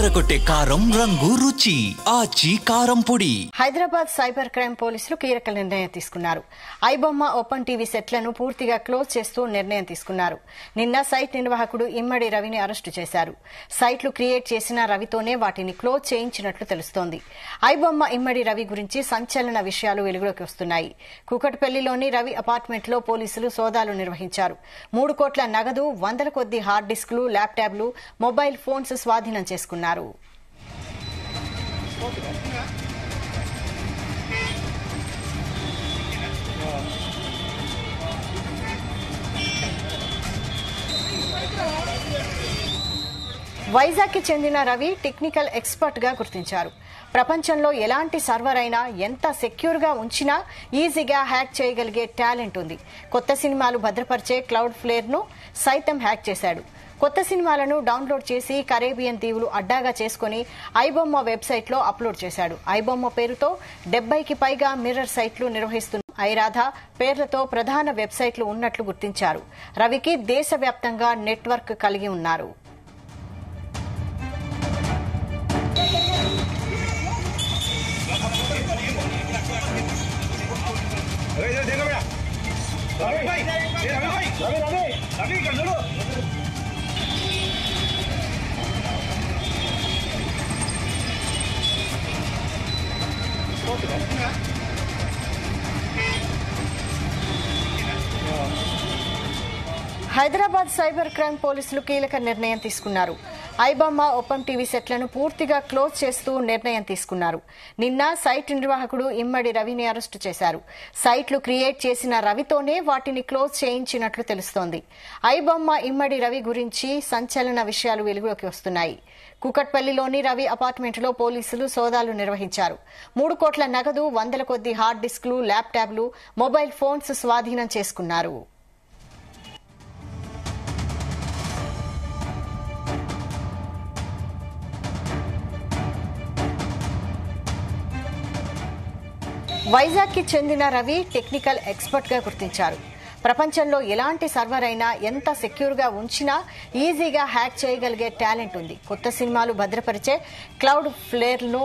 అదరగొట్టే కారం రంగు రుచి ఆచి కారం పొడి. హైదరాబాద్ సైబర్ క్రైమ్ పోలీసులు కీలక నిర్ణయం తీసుకున్నారు. ఐబొమ్మ ఓపెన్ టీవీ సెట్లను పూర్తిగా క్లోజ్ చేస్తూ నిర్ణయం తీసుకున్నారు. నిన్న సైట్ నిర్వాహకుడు ఇమ్మడి రవిని అరెస్టు చేశారు. సైట్లు క్రియేట్ చేసిన రవితోనే వాటిని క్లోజ్ చేయించినట్లు తెలుస్తోంది. ఐబొమ్మ ఇమ్మడి రవి గురించి సంచలన విషయాలు వెలుగులోకి వస్తున్నాయి. కూకట్పల్లిలోని రవి అపార్ట్మెంట్లో పోలీసులు సోదాలు నిర్వహించారు. 3 కోట్ల నగదు, వందల కొద్ది హార్డ్ డిస్కులు, ల్యాప్టాప్లు, మొబైల్ ఫోన్స్ స్వాధీనం చేసుకున్నారు. వైజాగ్ కి చెందిన రవి టెక్నికల్ ఎక్స్పర్ట్ గా గుర్తించారు. ప్రపంచంలో ఎలాంటి సర్వర్ అయినా ఎంత సెక్యూర్ గా ఉంచినా ఈజీగా హ్యాక్ చేయగలిగే టాలెంట్ ఉంది. కొత్త సినిమాలు భద్రపరిచే క్లౌడ్ ఫ్లేర్ ను సైతం హ్యాక్ చేశాడు. కొత్త సినిమాలను డౌన్లోడ్ చేసి కరేబియన్ దీవులు అడ్డాగా చేసుకుని ఐబొమ్మ వెబ్సైట్ లో అప్లోడ్ చేశాడు. ఐబొమ్మ పేరుతో 70కి పైగా మిర్రర్ సైట్లు నిర్వహిస్తున్న ఐరాధ పేర్లతో ప్రధాన వెబ్సైట్లు ఉన్నట్లు గుర్తించారు. రవికి దేశవ్యాప్తంగా నెట్వర్క్ కలిగి ఉన్నారు. హైదరాబాద్ సైబర్ క్రైమ్ పోలీసులు కీలక నిర్ణయం తీసుకున్నారు. ఐబొమ్మ ఓపెన్ టీవీ సెట్లను పూర్తిగా క్లోజ్ చేస్తూ నిర్ణయం తీసుకున్నారు. నిన్న సైట్ నిర్వాహకుడు ఇమ్మడి రవిని అరెస్టు చేశారు. సైట్లు క్రియేట్ చేసిన రవితోనే వాటిని క్లోజ్ చేయించినట్లు తెలుస్తోంది. ఐబొమ్మ ఇమ్మడి రవి గురించి సంచలన విషయాలు వెలుగులోకి వస్తున్నాయి. కూకట్పల్లిలోని రవి అపార్ట్మెంట్లో పోలీసులు సోదాలు నిర్వహించారు. 3 కోట్ల నగదు, వందల కొద్ది హార్డ్ డిస్కులు, ల్యాప్టాప్లు, మొబైల్ ఫోన్స్ స్వాధీనం చేసుకున్నారు. వైజాగ్ కి చెందిన రవి టెక్నికల్ ఎక్స్పర్ట్ గా గుర్తించారు. ప్రపంచంలో ఎలాంటి సర్వర్ అయినా ఎంత సెక్యూర్ గా ఉంచినా ఈజీగా హ్యాక్ చేయగలిగే టాలెంట్ ఉంది. కొత్త సినిమాలు భద్రపరిచే క్లౌడ్ ఫ్లేర్ ను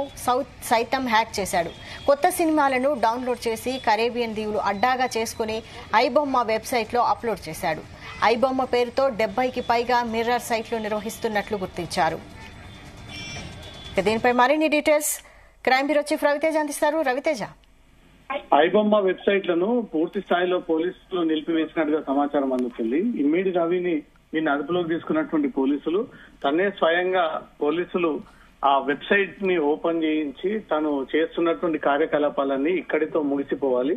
సైతం హ్యాక్ చేశాడు. కొత్త సినిమాలను డౌన్లోడ్ చేసి కరేబియన్ దీవులు అడ్డాగా చేసుకుని ఐబొమ్మ వెబ్సైట్ లో అప్లోడ్ చేశాడు. ఐబొమ్మ పేరుతో 70కి పైగా మిర్రర్ సైట్లు నిర్వహిస్తున్నట్లు గుర్తించారు. దీనిపై మరిన్ని details crime bureau chief Raviteja అందిస్తారు. రవితేజ, ఐబొమ్మ వెబ్సైట్లను పూర్తి స్థాయిలో పోలీసులు నిలిపివేసినట్టుగా సమాచారం అందుతుంది. ఇమ్మడి రవిని నిన్న అదుపులోకి తీసుకున్నటువంటి పోలీసులు తనే స్వయంగా పోలీసులు ఆ వెబ్సైట్ ని ఓపెన్ చేయించి తను చేస్తున్నటువంటి కార్యకలాపాలన్నీ ఇక్కడితో ముగిసిపోవాలి,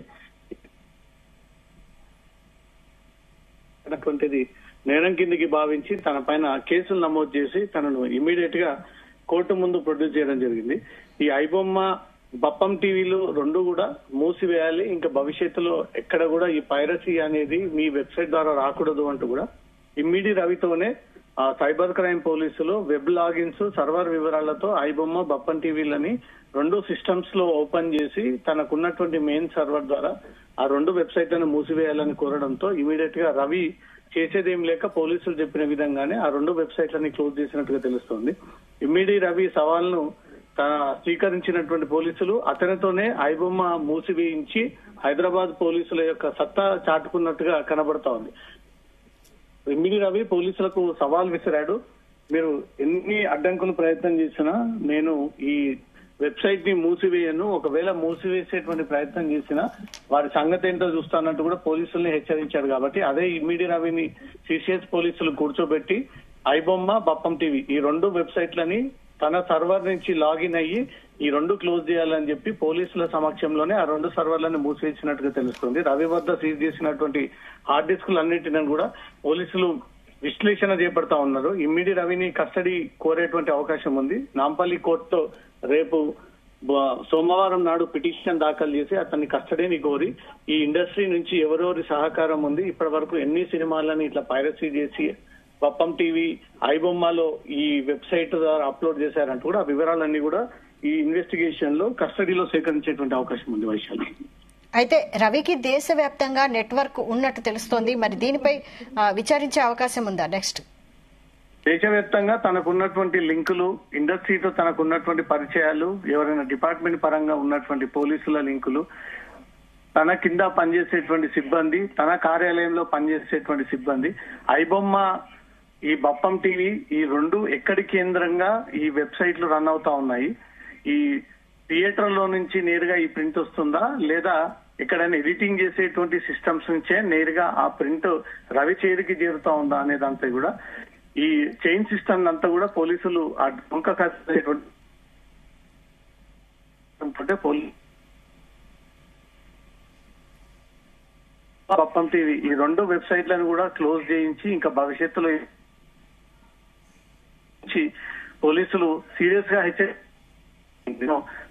అన్నటువంటిది నేరం కిందికి భావించి తన పైన కేసులు నమోదు చేసి తనను ఇమ్మీడియట్ గా కోర్టు ముందు ప్రొడ్యూస్ చేయడం జరిగింది. ఈ ఐబొమ్మ, బప్పం టీవీలు రెండు కూడా మూసివేయాలి, ఇంకా భవిష్యత్తులో ఎక్కడ కూడా ఈ పైరసీ అనేది మీ వెబ్సైట్ ద్వారా రాకూడదు అంటూ కూడా ఇమ్మడి రవితోనే సైబర్ క్రైమ్ పోలీసులు వెబ్ లాగిన్స్, సర్వర్ వివరాలతో ఐబొమ్మ, బప్పం టీవీలని 2 సిస్టమ్స్ లో ఓపెన్ చేసి తనకున్నటువంటి మెయిన్ సర్వర్ ద్వారా ఆ 2 వెబ్సైట్లను మూసివేయాలని కోరడంతో ఇమీడియట్ గా రవి చేసేదేం లేక పోలీసులు చెప్పిన విధంగానే ఆ 2 వెబ్సైట్లని క్లోజ్ చేసినట్టుగా తెలుస్తోంది. ఇమ్మడి రవి సవాల్ను స్వీకరించినటువంటి పోలీసులు అతనితోనే ఐబొమ్మ మూసివేయించి హైదరాబాద్ పోలీసుల యొక్క సత్తా చాటుకున్నట్టుగా కనబడతా ఉంది. ఇమ్మడి రవి పోలీసులకు సవాల్ విసిరాడు. మీరు ఎన్ని అడ్డంకులు ప్రయత్నం చేసినా నేను ఈ వెబ్సైట్ ని మూసివేయను, ఒకవేళ మూసివేసేటువంటి ప్రయత్నం చేసినా వారి సంగతి ఏంటో చూస్తానంటూ కూడా పోలీసుల్ని హెచ్చరించాడు. కాబట్టి అదే ఇమ్మడి రవిని సిసిఎస్ పోలీసులు కూర్చోబెట్టి ఐబొమ్మ, బప్పం టీవీ ఈ 2 వెబ్సైట్లని తన సర్వర్ నుంచి లాగిన్ అయ్యి ఈ 2 క్లోజ్ చేయాలని చెప్పి పోలీసుల సమక్షంలోనే ఆ 2 సర్వర్లను మూసివేసినట్టుగా తెలుస్తుంది. రవి వద్ద సీజ్ చేసినటువంటి హార్డ్ డిస్కులన్నింటినీ కూడా పోలీసులు విశ్లేషణ చేపడతా ఉన్నారు. ఇమ్మడి రవిని కస్టడీ కోరేటువంటి అవకాశం ఉంది. నాంపల్లి కోర్టులో రేపు సోమవారం నాడు పిటిషన్ దాఖలు చేసి అతన్ని కస్టడీని కోరి ఈ ఇండస్ట్రీ నుంచి ఎవరెవరి సహకారం ఉంది, ఇప్పటి వరకు ఎన్ని సినిమాలని ఇట్లా పైరసీ చేసి బప్పం టీవీ, ఐబొమ్మలో ఈ వెబ్సైట్ ద్వారా అప్లోడ్ చేశారంటూ కూడా ఆ వివరాలన్నీ కూడా ఈ ఇన్వెస్టిగేషన్ లో కస్టడీలో సేకరించేటువంటి అవకాశం ఉంది. వైశాలి, అయితే రవికి దేశవ్యాప్తంగా నెట్వర్క్ ఉన్నట్టు తెలుస్తోంది. మరి దీనిపై విచారించే అవకాశం ఉందా నెక్స్ట్? దేశవ్యాప్తంగా తనకున్నటువంటి లింకులు, ఇండస్ట్రీతో తనకున్నటువంటి పరిచయాలు, ఎవరైనా డిపార్ట్మెంట్ పరంగా ఉన్నటువంటి పోలీసుల లింకులు, తన కింద పనిచేసేటువంటి సిబ్బంది, తన కార్యాలయంలో పనిచేసేటువంటి సిబ్బంది, ఐబొమ్మ, ఈ బప్పం టీవీ, ఈ రెండు ఎక్కడి కేంద్రంగా ఈ వెబ్సైట్లు రన్ అవుతా ఉన్నాయి. ఈ థియేటర్ లో నుంచి నేరుగా ఈ ప్రింట్ వస్తుందా, లేదా ఎక్కడైనా ఎడిటింగ్ చేసేటువంటి సిస్టమ్స్ నుంచే నేరుగా ఆ ప్రింట్ రవి చేతికి చేరుతా ఉందా అనేదంతా కూడా ఈ చైన్ సిస్టమ్ అంతా కూడా పోలీసులు ఆ డొంక బప్పం టీవీ ఈ రెండు వెబ్సైట్లను కూడా క్లోజ్ చేయించి ఇంకా భవిష్యత్తులో పోలీసులు సీరియస్ గా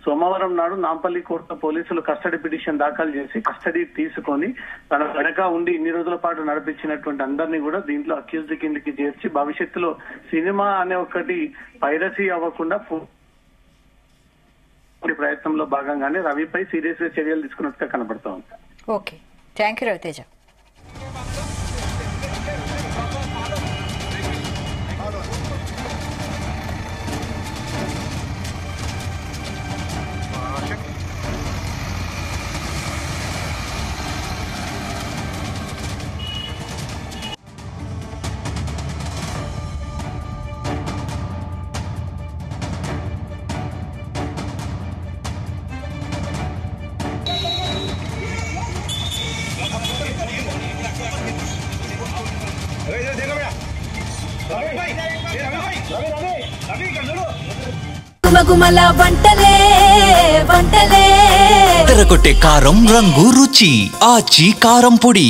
సోమవారం నాడు నాంపల్లి కోర్టులో పోలీసులు కస్టడీ పిటిషన్ దాఖలు చేసి కస్టడీ తీసుకొని తన వెనక ఉండి ఇన్ని రోజుల పాటు నడిపించినటువంటి అందరినీ కూడా దీంట్లో అక్యూజ్డ్ కిందకి చేర్చి భవిష్యత్తులో సినిమా అనే ఒకటి పైరసీ అవ్వకుండా ప్రయత్నంలో భాగంగానే రవిపై సీరియస్ గా చర్యలు తీసుకున్నట్టుగా కనబడతా ఉంది. Okay, thank you Ravi Teja. గుమగుమల వంటలే వంటలే తెరకొట్టే కారం రంగు రుచి ఆచి కారం పొడి.